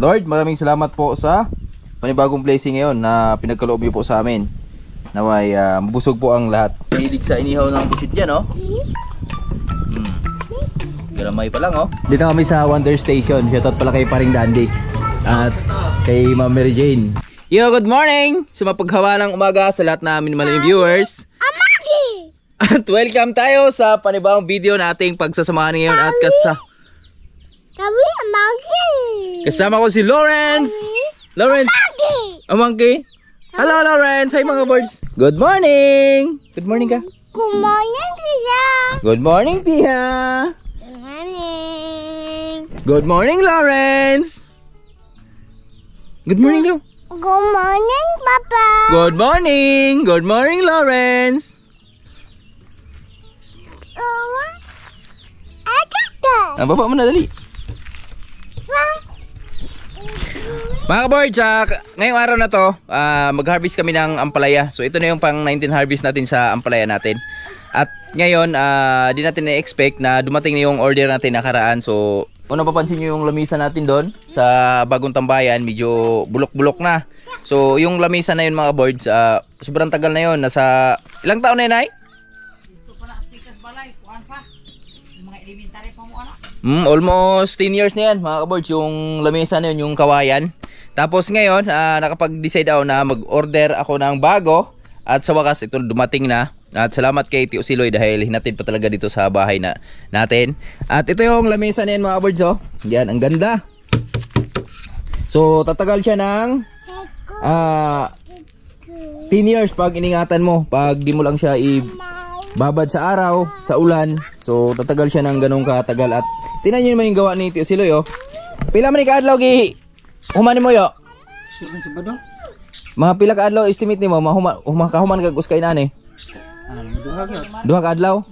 Lord, maraming salamat po sa panibagong blessing ngayon na pinagkaloob niyo po sa amin. Naway mabusog po ang lahat. Hilig sa inihaw ng pusit yan, oh. Galamay pa lang, oh. Dito kami sa Wonder Station. Shoutout pala kay Paring Dandy at kay Ma'am Mary Jane. Yo, good morning! Sa mapaghawalang umaga sa lahat na minamaling viewers. At welcome tayo sa panibagong video na ating pagsasamahan ngayon. At kasama ko si Lawrence. Lawrence. Monkey. Hello, Lawrence. Hi mga birds. Good morning. Good morning ka. Good morning, Tia. Good morning, Tia. Good morning. Good morning, Lawrence. Good morning daw. Good morning, Papa. Good morning. Good morning, Lawrence. Baba mo na dali. Mga ka-boards, ngayong araw na to, mag-harvest kami ng ampalaya. So ito na yung pang 19 harvest natin sa ampalaya natin. At ngayon, di natin na-expect na dumating na yung order natin nakaraan. So kung napapansin nyo yung lamisa natin doon sa bagong tambayan, medyo bulok-bulok na. So yung lamisa na yun mga ka-boards, sobrang tagal na yun. Nasa ilang taon na yun, Nay? Almost 10 years na yan mga ka-boards, yung lamesa na yun, yung kawayan. Tapos ngayon, nakapag-decide ako na mag-order ako ng bago. At sa wakas, ito dumating na. At salamat kay Tio Siloy dahil hinatid pa talaga dito sa bahay natin. At ito yung lamesa na yan mga ka-boards, oh. Yan, ang ganda. So, tatagal siya ng 10 years pag iningatan mo. Pag di mo lang siya babad sa araw, sa ulan. So tatagal siya ng ganong katagal. At tingnan niyo naman yung gawa ni Tio Siloy, oh. Pila man ni kaadlaw gi human mo yo? Mga pila ka adlaw estimate nimo kahuman kag uskay nani? Duha ka adlaw.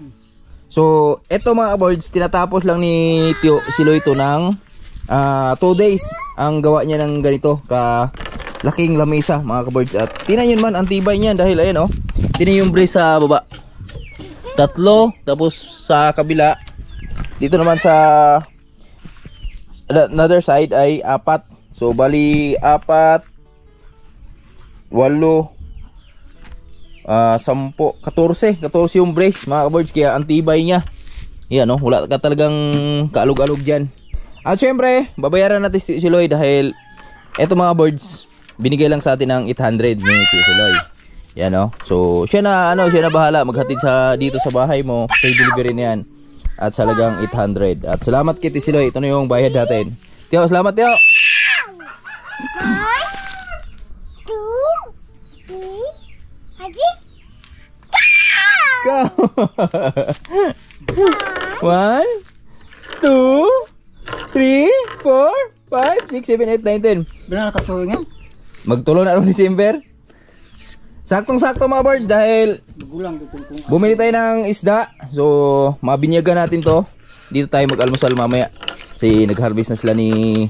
So eto mga boards, tinatapos lang ni Tio Siloy to ng 2 days ang gawa niya ng ganito ka laking lamesa mga ka-boards. At tingnan niyo man ang tibay niyan dahil ayan, oh. Tingnan yung brace sa baba. 3, tapos sa kabila dito naman sa another side ay 4. So bali 4, 8, 10, 14 yung brace mga ka-boards, kaya ang tibay niya. Yan, no, wala ka talagang kaalog-alog dyan. At syempre babayaran natin si Siloy dahil eto mga boards binigay lang sa atin ng 800 ni Siloy. Yan, no. So siya na bahala maghatid sa dito sa bahay mo, kay delivery niyan. At salagang 800. At salamat kay Siloy. Ito na yung bayad natin. Tiyo, salamat Tiyo. 1, 2, 3, 4, 5, 6, 7, 8, 9, 10. Benar nakatuloy nga? Magtulo na ng December. Saktong-sakto mga birds dahil bumili tayo ng isda. So mabinyagan natin to. Dito tayo mag-almusal mamaya. Kasi nag-harvest na sila ni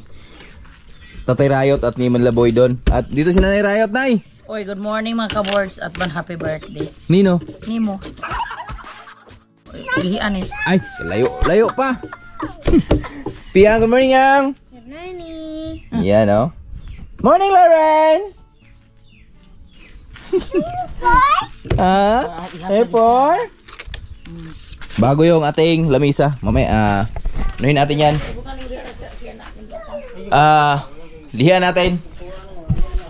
Tatay Rayot at ni Manlaboy doon. At dito si Nanay Rayot, Nay. Oy, good morning mga ka-boards at happy birthday. Nino? Nimo. Ilihan eh. Ay, layo pa. Piang, good morning, Yang. Good morning. Yan, no? Morning, Lawrence. Hey, por. Bago yung ating lamisa. Mamaya, anuhin natin yan. Lihan natin.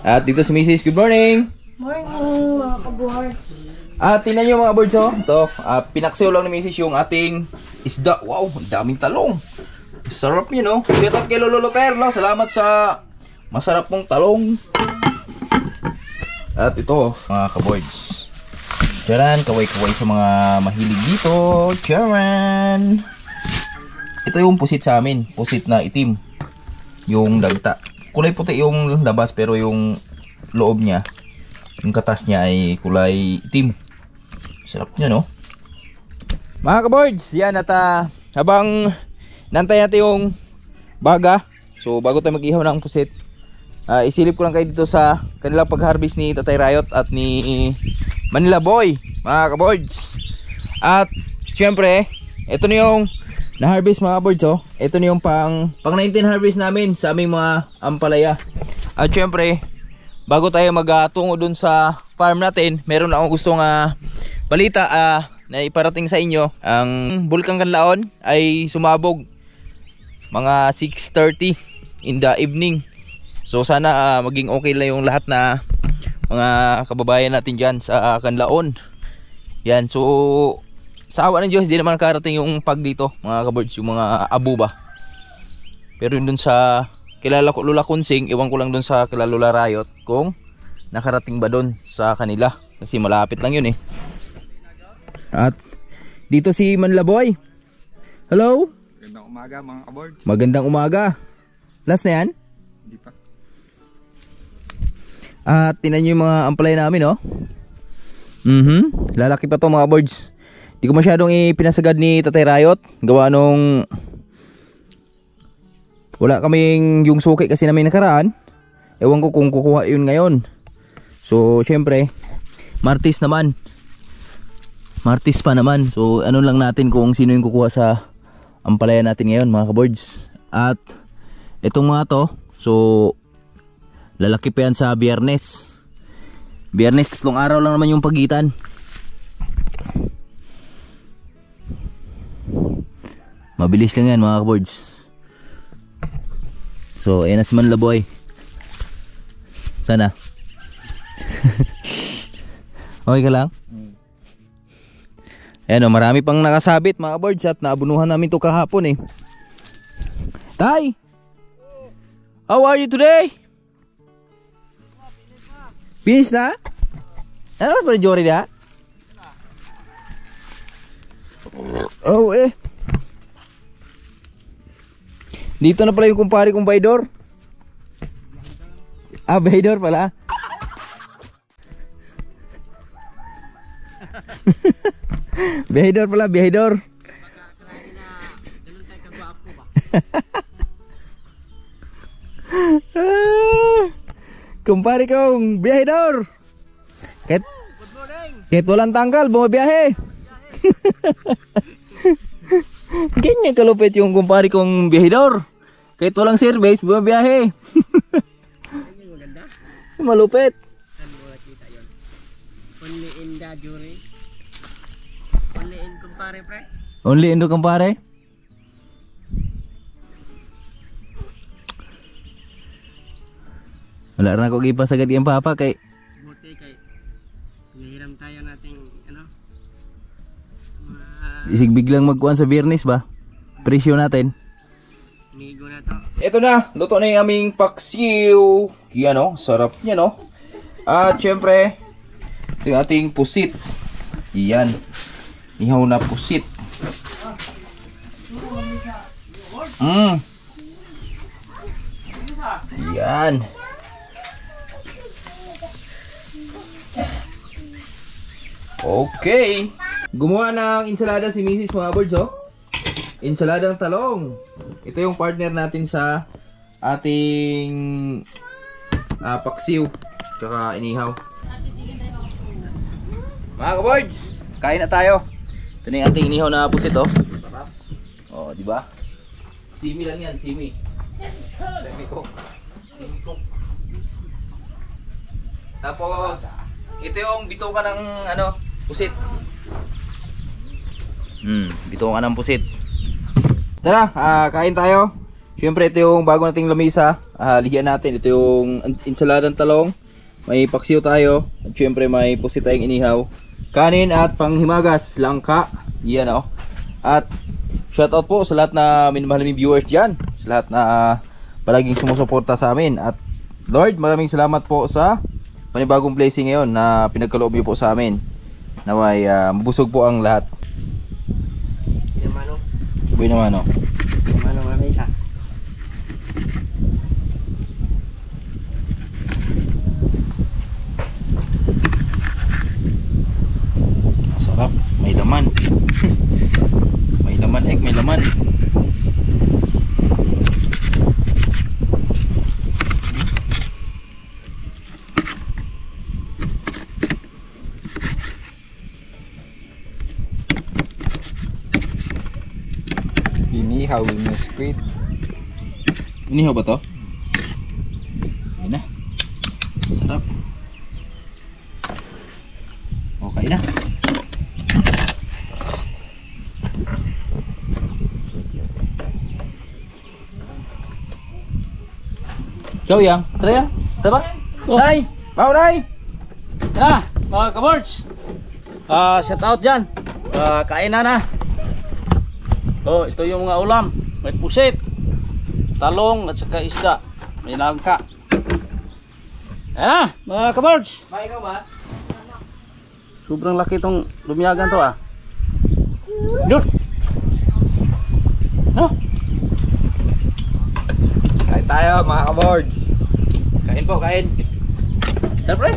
At dito si Mrs. Good morning. Morning mga ka-boards. At tingnan nyo mga birds, oh. Ito, pinaksiw lang ni Mrs. yung ating isda. Wow, ang daming talong. Sarap yun, no? Shout out kay Lolo Loter, no? Salamat sa masarap mong talong. At ito, mga ka-boards. Charan, kaway-kaway sa mga mahilig dito. Charan. Ito yung pusit sa amin. Pusit na itim. Yung dagta. Kulay puti yung labas pero yung loob niya, yung katas niya ay kulay itim. Sarap niya, no? Mga ka-boards, yan at habang nantay natin yung baga. So bago tayo mag-ihaw ng pusit, isilip ko lang kayo dito sa kanilang pag-harvest ni Tatay Rayot at ni Manila Boy, mga ka-boards. At syempre, ito na yung na-harvest mga kabords, oh. Ito na yung pang 19 harvest namin sa aming mga ampalaya. At syempre, bago tayo magtungo dun sa farm natin, meron akong gustong balita na iparating sa inyo. Ang Bulkang Kanlaon ay sumabog mga 6:30 in the evening. So sana maging okay lang yung lahat na mga kababayan natin dyan sa Kanlaon. Yan, so sa awa ng Diyos, di naman nakarating yung pag dito mga kabords, yung mga abo ba. Pero yun dun sa kilala ko Lula Kunsing, iwan ko lang dun sa kilala Lula Rayot kung nakarating ba dun sa kanila. Kasi malapit lang yun eh. At dito si Manlaboy. Hello? Magandang umaga mga kabords. Magandang umaga. Last na yan? Hindi pa. At tinan nyo yung mga ampalay namin, oh. Lalaki pa to mga boards. Di ko masyadong ipinasagad ni Tatay Rayot. Gawa nung wala kaming yung suki kasi namin nakaraan. Ewan ko kung kukuha yun ngayon. So syempre Martis naman. Martis pa naman. So ano lang natin kung sino yung kukuha sa ampalaya natin ngayon mga kaboards. At itong mga to, so lalaki pa yan sa Biyernes. Biyernes, 3 araw lang naman yung pagitan. Mabilis lang yan mga kaboards. So ayan na si Manlaboy. Sana okay ka lang? Ayan o, marami pang nakasabit mga kaboards. At naabunuhan namin to kahapon eh. Tay! How are you today? Finish na? Ano ba yung Jory na? Oh eh. Dito na pala yung kumpare kong Baydor. Baydor pala. Baydor pala, Baydor. Kumpare kong Baydor. Kahit walang tanggal, bumabiyahe. Ganyan kalupit yung kumpare kong Baydor. Kahit walang service, bumabiyahe. Malupit. Only in the jury. Only in kumpare pre. Only in the kumpare. Wala na ako ipasagad yung papa kay Buti kay hinihiram tayo nating ano. isig biglang magkuhan sa Biyernes ba? Presyo natin. Migo na to. Ito na, luto na yung aming paksiw. Yan o, sarap niya no. At syempre, ito yung ating pusit. Yan, ihaw na pusit. Yan. Okay. Gumawa ng ensalada si Mrs. mga birds, oh. Ensaladang talong. Ito yung partner natin sa ating paksiw. Tsaka inihaw. Mga ka-birds, kain na tayo. Ito na yung ating inihaw na pusit, oh. Oh, di ba? Simi lang yan, simi. Simi ko. Simi ko. Tapos, ito yung bituka ng ano, pusit. Bituka ng pusit. Tara, kain tayo. Siyempre ito yung bago nating lamisa. Lihian natin. Ito yung ensaladang talong. May paksiw tayo. At siyempre may pusit tayong inihaw. Kanin at panghimagas, langka. Yan o. At shoutout po sa lahat na minamahal naming viewers dyan. Sa lahat na palaging sumusuporta sa amin. At Lord, maraming salamat po sa panibagong blessing ngayon na pinagkaloob niyo po sa amin. Naway mabusog po ang lahat. Pinamano. Buhay naman o. Pinamano mga isa. Sarap, may laman. May laman, may laman. Ihaw na squid. Inihaw ba to? Ayun na. Sarap. Okay na. Ikaw yang, tara yang. Tara ba? Nay! Mau nay! Ah, mga kabords. Shout out dyan. Kain na. Oh, ito yung mga ulam. May pusit, talong at saka isda. May nangka. Ayan na, mga kabords. May ikaw ba? Sobrang laki itong lumiyagan to ah. Yun. No? Kain tayo mga kabords. Kain po, kain. Tara pre.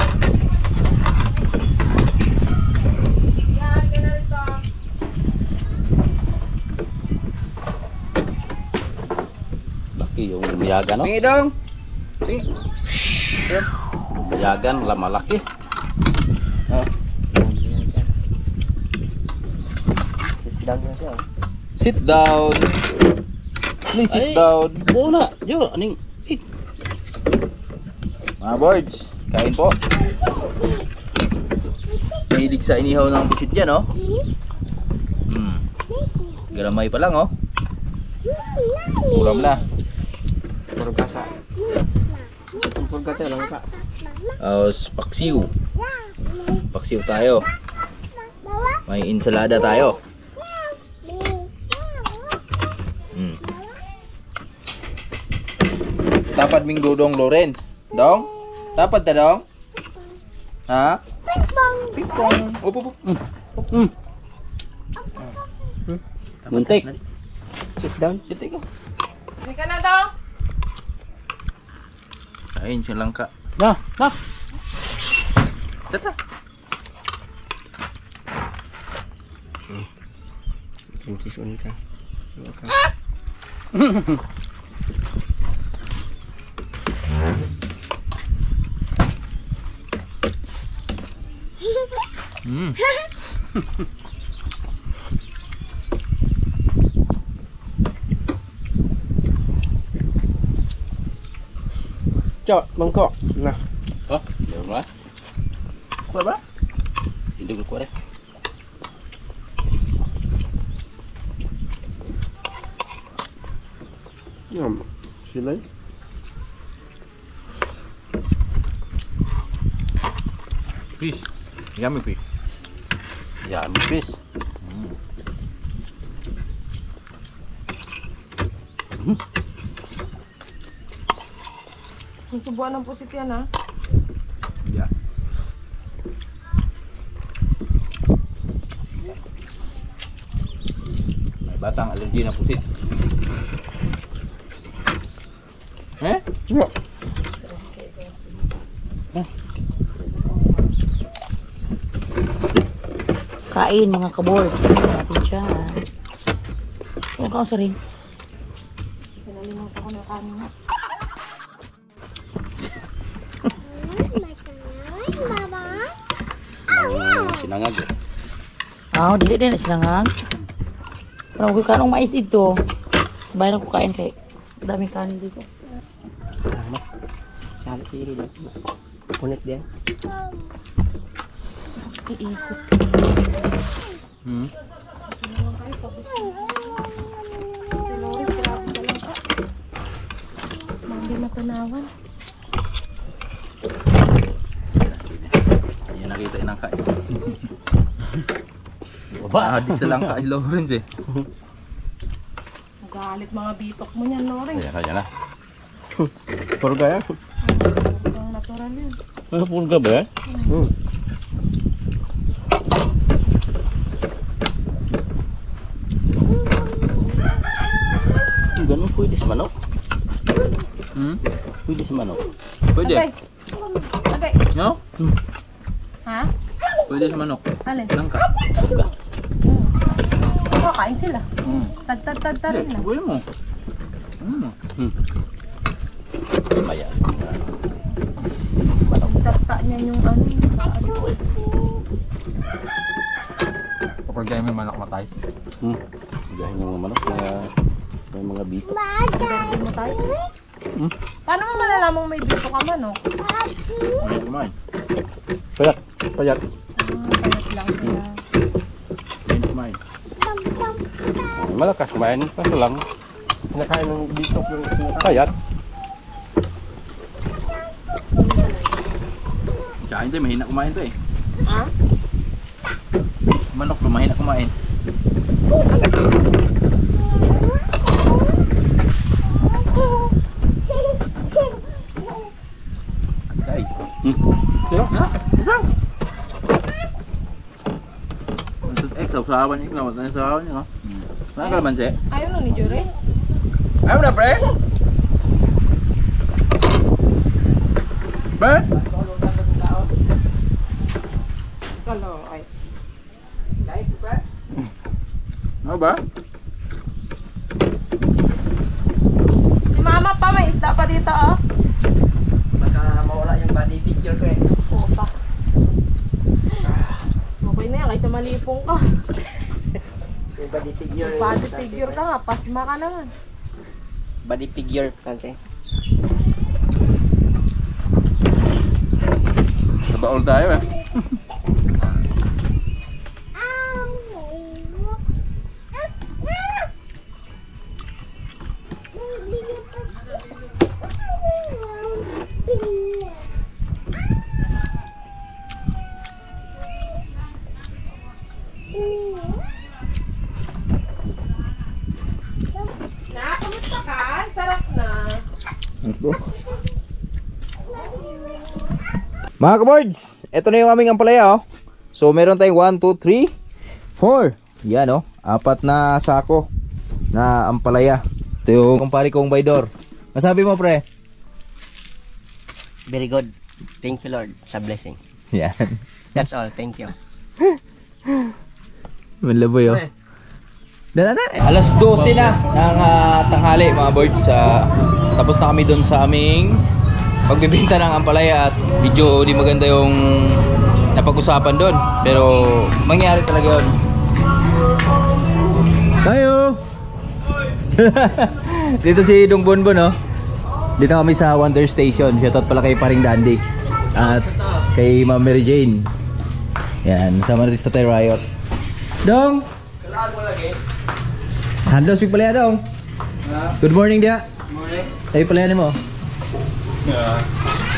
Laki yung lumiyagan no? Pingi dong. Lumiyagan, malaki. Oh. Sit down. Please sit Ay. down. Oo na, yo, aning Mga boards, kain po. Mahilig sa inihaw ng busit yan, oh. Galamay pa lang, oh. Ulam na. Puro gasa. Puro gasa lang ka. Paksiw. Paksiw tayo. May ensalada tayo. Dapat ming dudong Lawrence. Dong? Dapat na dong? Ha? Pingpong. Upo. muntik. Sit down. Dito ko. Hindi ka na daw. Kain siya lang ka. Na. Tata. Tungkis unika. Cok, mangkok. Nah. Oh, meron ba? Kuha ba? Hindi ko kuha rin. Sila. Fish. Yummy fish. Yan, fish. Ang subuan ng pusit yan ha. Yeah. May batang alergi na pusit. Eh? Kain mga kaboard. Natin siya. Huwag ka sa rin. Pinalimutan ko na kanin na. Sinangag. Dili din na sinangag. Parang huwag kanong mais dito. Sabay na ko kain kay daming kanin dito. Sali siri dito. Punit din. Iikot. Si Loris, grabe talaga. Mandi matanawan. Yan nakita yung kain. Baba. Dito lang ka Lawrence eh. Magalit mga bitok mo niyan, Loris. Ayan na. Purga yan. Ang natural yun. Purga ba yan? Ganun pwede sa manok. Pwede sa manok. Pwede. Agay. No? Ha? Pwede sa manok. Alin? Langka. Kain sila. Tad rin lang. Pwede mo. Maya. Tagta niya yung ano. Kapag ganyan may manok matay. Gahin yung manok na May mga bito. Hindi mo tayo. Paano mo malalamang may dito ka manok? May kumain. Payat. Payat. Payat lang kaya. May kumain. Malakas kumain. Kaso lang. Kinakain ng bitok yung kinakain. Payat. Kain to, mahina kumain to eh. Ha? Manok to, mahina kumain. Ay. Sino? Sausawan niya, kawat na sausawan niya, no? Saan ka naman, Che? Ayaw lang ni Jure. Ayaw na, pre! Pre? Kalo, ay. Ano ba? Si mama pa, may isda pa dito, oh. Baka mawala yung body picture ko eh. Puta. Okay na yan, kaysa malipong ka. Yung body figure. Body figure ka nga, pasma ka naman. Body figure. Kante. Nabaol tayo eh. Na, kamusta ka? Sarap na. Ito. Mga kabards, ito na yung aming ampalaya, oh. So meron tayong 1, 2, 3, 4. Yan, oh. 4 na sako na ampalaya. Ito yung kumpare kong baydor. Masabi mo, pre? Very good. Thank you Lord sa blessing. Yan. That's all. Thank you. Malaboy, oh. Dala na. Alas 12 na ng tanghali, mga birds. Tapos na kami doon sa aming pagbibinta ng ampalaya at medyo di maganda yung napag-usapan doon. Pero mangyari talaga yun. Tayo! Dito si Dong Bonbon, oh. Dito kami sa Wonder Station. Shoutout pala kay Paring Dandy at kay Ma'am Mary Jane. Yan, sama natin sa Tatay Riot. Dong! Hello, speak pala Dong. Good morning dia. Morning. Tayo pala mo.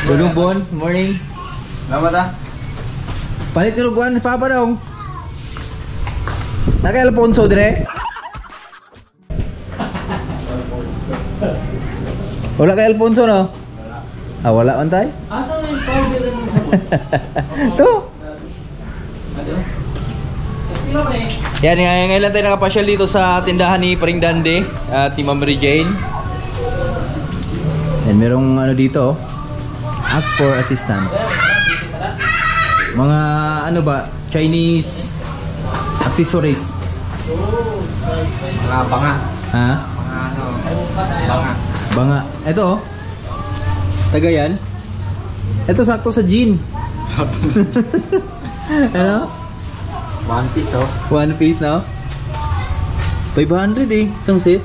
Dudong Bon, morning. Lama ta? Palit ko luguan, Papa Dong. Naka Alfonso dire. Wala kay Alfonso, no? Ah, wala man tay? Asa na yung powder mo? To. Pila ba eh? Yan, ngayon lang tayo nakapasyal dito sa tindahan ni Paring Dande at ni Ma'am Mary Jane. Yan, merong ano dito, ask for assistant. Mga ano ba, Chinese accessories. Mga banga. Ha? Mga ano. Banga. Banga. Ito oh. Taga yan. Ito sakto sa jean. Ano? One piece oh. One piece na. 500 eh. Isang set.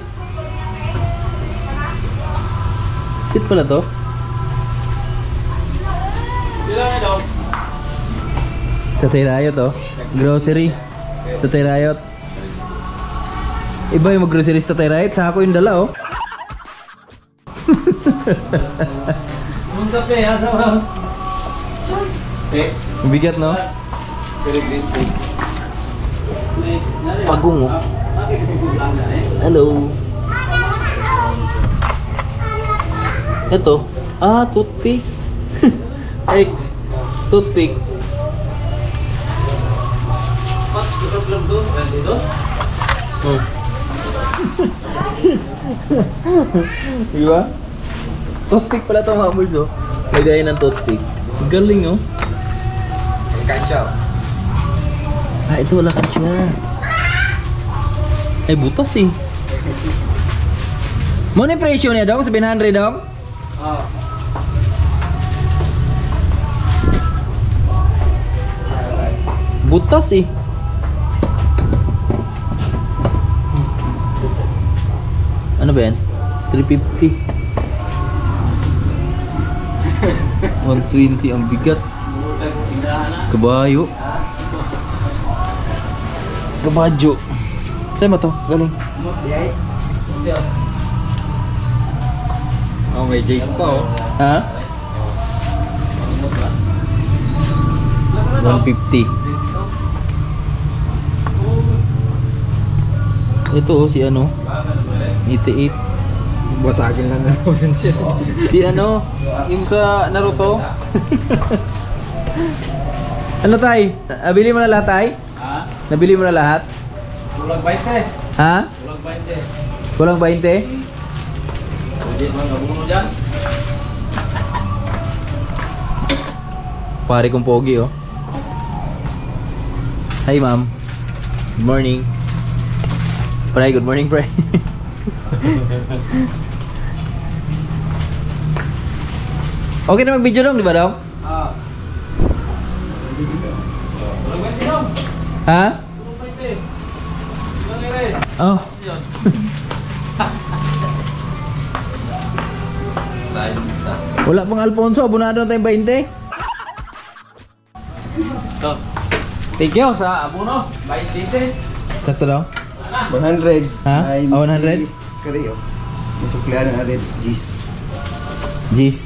Set pala to. Pila na daw? Tatay Riot oh. Grocery. Tatay Riot. Iba yung mag-grocery sa Tatay Riot. Sa ako yung dala oh. Anong kape ha? Sa Bigat no? Very good. Pagong oh. Hello. Ito. Ah, toothpick. Ay, toothpick. What? Problem to? Dito? Diba? Toothpick pala ito mga birds oh. Lagay ng toothpick. Galing oh. Kancho. Ah, ito wala kansya. Ay, butas eh. Mo na presyo niya dong? 700 dong? Oh. Butas eh. Ano Ano ba yan? 350. 120 ang bigat. Kabayo. Kabadyo. Saan mo to? Galing. Oh, may Jake pa oh. Ha? 150. Ito oh, si ano? 88. Basagin lang na naman siya. Si ano? Yung sa Naruto? Ano tay? Nabili mo na lahat tay? Ha? Nabili mo na lahat? Kulang 20. Ha? Kulang 20. Kulang 20? Hindi mo nabuno dyan. Pare kong pogi oh. Hi ma'am. Good morning. Pre, good morning pre. Okay na mag-video dong, di ba dong? Kulang 20 dong. Ha? Kulang 20. Kulang ere. Oh. Wala pang Alfonso, abonado na tayong 20. So, thank you sa abono. 20. Sakto daw? 100. Ha? Oh, 100? Kari oh. Masuklian na rin. Jeez. Jeez.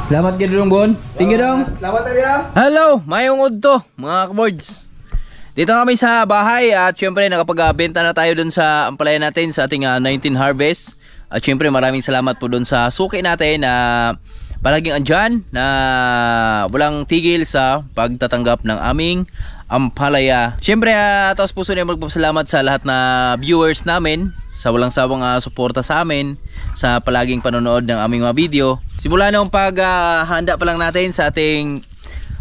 Salamat kayo dong Bon. Thank you dong. Salamat tayo. Hello, mayong udto mga kaboards. Dito kami sa bahay at syempre nakapagbenta na tayo dun sa ampalaya natin sa ating 19 harvest. At syempre maraming salamat po dun sa suki natin na palaging andyan na walang tigil sa pagtatanggap ng aming ampalaya. Syempre taos puso na magpapasalamat sa lahat na viewers namin sa walang sawang suporta sa amin sa palaging panonood ng aming mga video. Simula nung paghahanda pa lang natin sa ating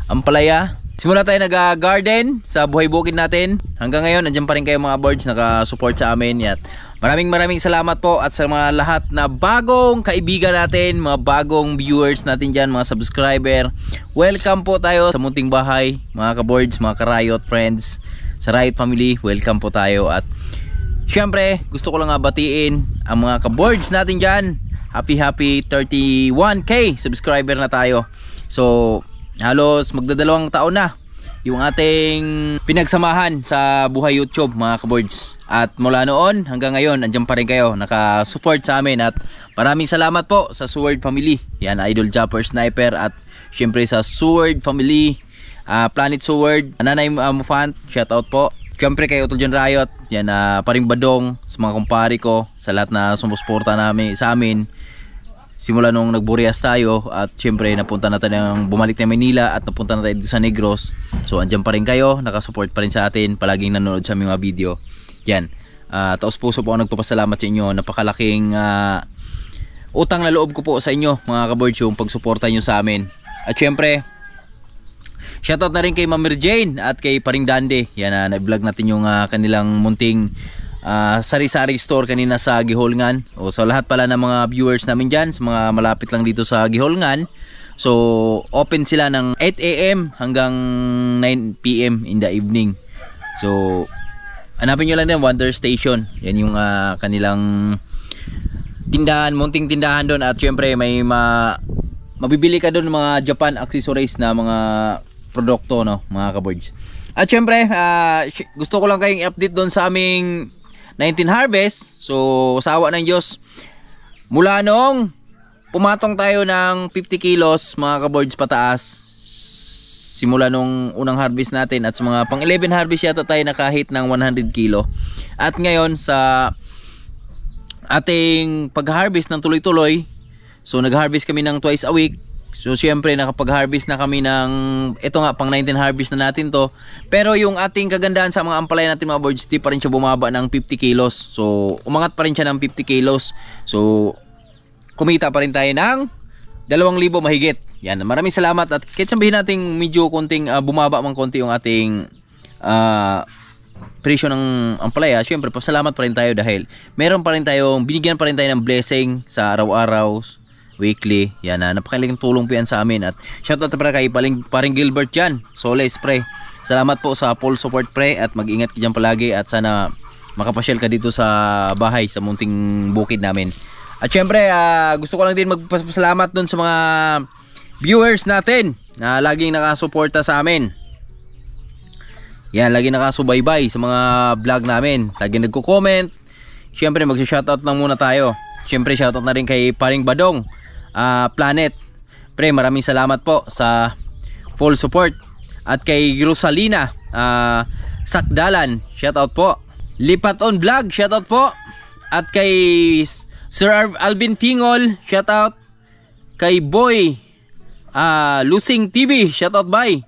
ampalaya. Simula tayo nag-garden sa buhay bukid natin. Hanggang ngayon, nandiyan pa rin kayo mga boards naka-support sa amin. At maraming salamat po at sa mga lahat na bagong kaibigan natin, mga bagong viewers natin dyan, mga subscriber. Welcome po tayo sa munting bahay, mga ka-boards, mga ka-Riot friends, sa Riot family. Welcome po tayo at syempre, gusto ko lang batiin ang mga ka-boards natin dyan. Happy 31k subscriber na tayo. So, halos magdadalawang taon na yung ating pinagsamahan sa buhay YouTube mga ka-boards. At mula noon hanggang ngayon, andyan pa rin kayo nakasupport sa amin. At maraming salamat po sa Sword Family. Yan, Idol Japper Sniper. At syempre sa Sword Family, Planet Sword, Nanay Mufant, shoutout po. Syempre kay Utol John Riot, yan paring Badong, sa mga kumpari ko, sa lahat na sumusuporta namin sa amin. Simula nung nagburias tayo at syempre napunta na tayo ng bumalik na Manila at napunta na tayo sa Negros. So andyan pa rin kayo, nakasupport pa rin sa atin, palaging nanonood sa aming mga video. Yan, taos puso po ako nagpapasalamat sa inyo. Napakalaking utang na loob ko po sa inyo mga ka-boards yung pagsuporta nyo sa amin. At syempre, shoutout na rin kay Ma'am Jane at kay Paring Dande. Yan, na-vlog natin yung kanilang munting sari-sari store kanina sa Giholngan. O sa lahat pala ng mga viewers namin dyan, sa mga malapit lang dito sa Giholngan. So, open sila ng 8 AM hanggang 9 PM in the evening. So, hanapin nyo lang din Wonder Station. Yan yung kanilang tindahan, munting tindahan doon. At syempre may mabibili ka doon mga Japan accessories na mga produkto, no, mga ka-boards. At syempre gusto ko lang kayong i-update doon sa aming 19 harvest. So sa awa ng Diyos, mula noong pumatong tayo ng 50 kilos mga ka-boards pataas, simula nung unang harvest natin, at sa mga pang 11 harvest yata tayo nakahit ng 100 kilo. At ngayon sa ating pag-harvest ng tuloy-tuloy, so nag-harvest kami ng twice a week. So syempre nakapag-harvest na kami ng, ito nga pang 19 harvest na natin to. Pero yung ating kagandahan sa mga ampalaya natin mga boards, di pa rin siya bumaba ng 50 kilos. So umangat pa rin siya ng 50 kilos. So kumita pa rin tayo ng 2,000 mahigit. Yan, maraming salamat. At kahit sabihin natin medyo konting bumaba mang konti yung ating presyo ng ampalaya, syempre pasalamat pa rin tayo dahil meron pa rin tayong, binigyan pa rin tayo ng blessing sa araw-araw, weekly. Yan, napakalaking tulong po yan sa amin. At shoutout para kay paring Gilbert dyan, Sole Spray. salamat po sa full support pre, at mag-ingat ka dyan palagi, at sana makapasyal ka dito sa bahay, sa munting bukid namin. At syempre gusto ko lang din magpasalamat dun sa mga viewers natin na laging nakasuporta sa amin. Yan, lagi nakasubaybay sa mga vlog namin, lagi nagko-comment. Syempre magsa-shoutout lang muna tayo. Syempre shoutout na rin kay Paring Badong Planet. Pre, maraming salamat po sa full support. At kay Rosalina Sakdalan, shoutout po. Lipaton Vlog, shoutout po. At kay Sir Alvin Pingol, shoutout. Kay Boy Lusing TV, shoutout bye.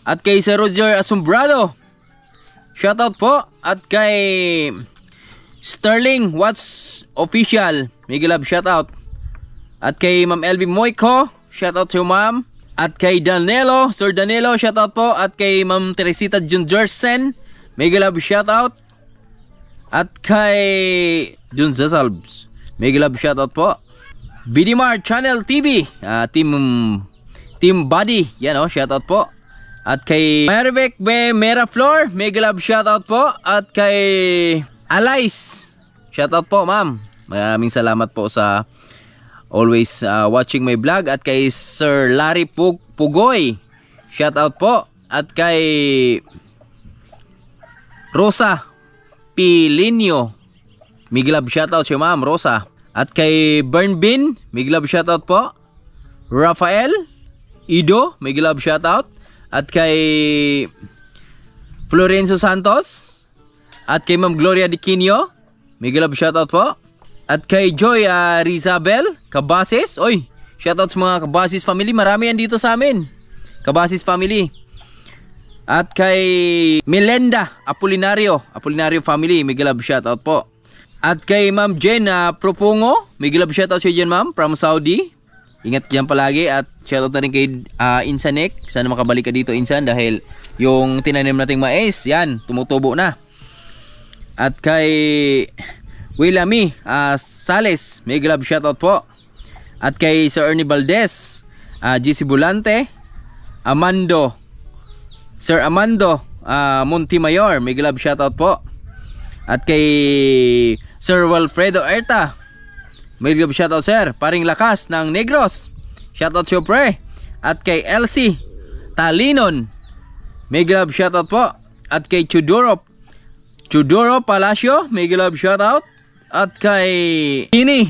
At kay Sir Roger Asombrado, shoutout po. At kay Sterling Watts Official, mega love shoutout. At kay Ma'am Elvie Moico, shoutout to ma'am. At kay Danilo, Sir Danilo, shoutout po. At kay Ma'am Teresita Junjersen, mega love shoutout. At kay Jun Zasalbs, mega love shoutout po. Vidimar Channel TV, Team Buddy, yan shoutout po. At kay Mervek Meraflor, mega love shoutout po. At kay Alice, shoutout po ma'am. Maraming salamat po sa always watching my vlog. At kay Sir Larry Pugoy, shoutout po. At kay Rosa Pilinio, mega love shoutout siya ma'am Rosa. At kay Bernbin, mega love shoutout po. Rafael Ido, mega love shoutout. At kay Florenzo Santos. At kay Ma'am Gloria Diquinio, mega love shoutout po. At kay Joy Rizabel Cabasis, oy, shoutout sa mga Cabasis family, marami yan dito sa amin, Cabasis family. At kay Melenda Apolinario family, mega love shoutout po. At kay Ma'am Jen Propongo, mega love shoutout sa dyan ma'am, from Saudi. Ingat dyan palagi. At shoutout na rin kay Insanek. Sana makabalik ka dito Insan, dahil yung tinanim nating mais, yan, tumutubo na. At kay Willamy Sales, mega love shoutout po. At kay Sir Ernie Valdez, GC Bulante, Sir Amando Montimayor, mega love shoutout po. At kay Sir Walfredo Erta, mega love shoutout sir. Paring Lakas ng Negros, shoutout siyo pre. At kay Elsie Talinon, mega love shoutout po. At kay Chudoro Palacio, mega love shoutout. At kay Ini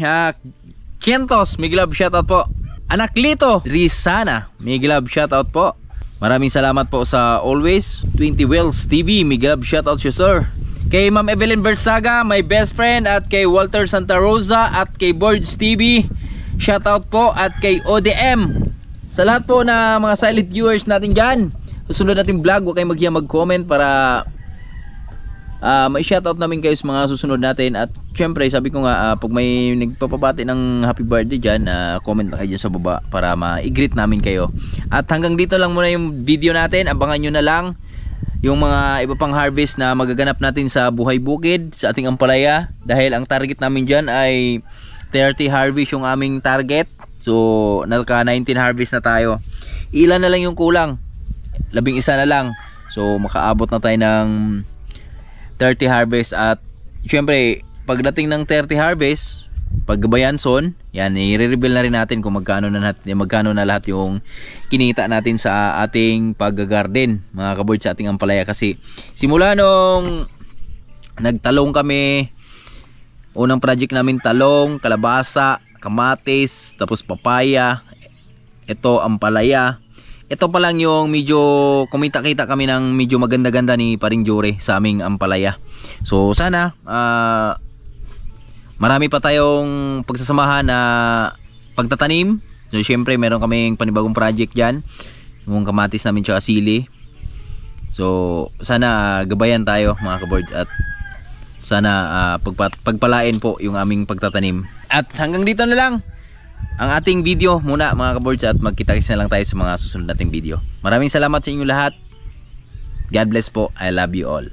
Kentos, mega love shoutout po. Anaklito Rizana, mega love shoutout po. Maraming salamat po sa always 20 Wells TV, mega love shoutout siyo sir. Kay Ma'am Evelyn Bersaga, my best friend. At kay Walter Santa Rosa. At kay Boards TV, shoutout po. At kay ODM. Sa lahat po na mga silent viewers natin dyan, susunod natin vlog, huwag kayong mag-comment para may shoutout namin kayo sa mga susunod natin. At syempre sabi ko nga, pag may nagpapabati ng happy birthday dyan, comment na kayo dyan sa baba para ma-greet namin kayo. At hanggang dito lang muna yung video natin. Abangan nyo na lang yung mga iba pang harvest na magaganap natin sa Buhay Bukid, sa ating ampalaya, dahil ang target namin dyan ay 30 harvest yung aming target. So naka 19 harvest na tayo. Ilan na lang yung kulang, 11 na lang. So makaabot na tayo ng 30 harvest. At syempre pagdating ng 30 harvest, paggabayanson, yan, i-reveal na rin natin kung magkano na lahat yung kinita natin sa ating pag-garden, mga kaboard, sa ating ampalaya. Kasi simula nung nagtalong kami, unang project namin talong, kalabasa, kamatis, tapos papaya, ito ampalaya. Ito pa lang yung medyo kumita-kita kami ng medyo maganda-ganda ni Paring Jure sa aming ampalaya. So sana marami pa tayong pagsasamahan na pagtatanim. So syempre meron kaming panibagong project dyan, yung kamatis namin tsaka sili. So sana gabayan tayo mga kaboard, at sana pagpalain po yung aming pagtatanim. At hanggang dito na lang ang ating video muna mga kaboard, at magkita-kits na lang tayo sa mga susunod nating video. Maraming salamat sa inyo lahat. God bless po. I love you all.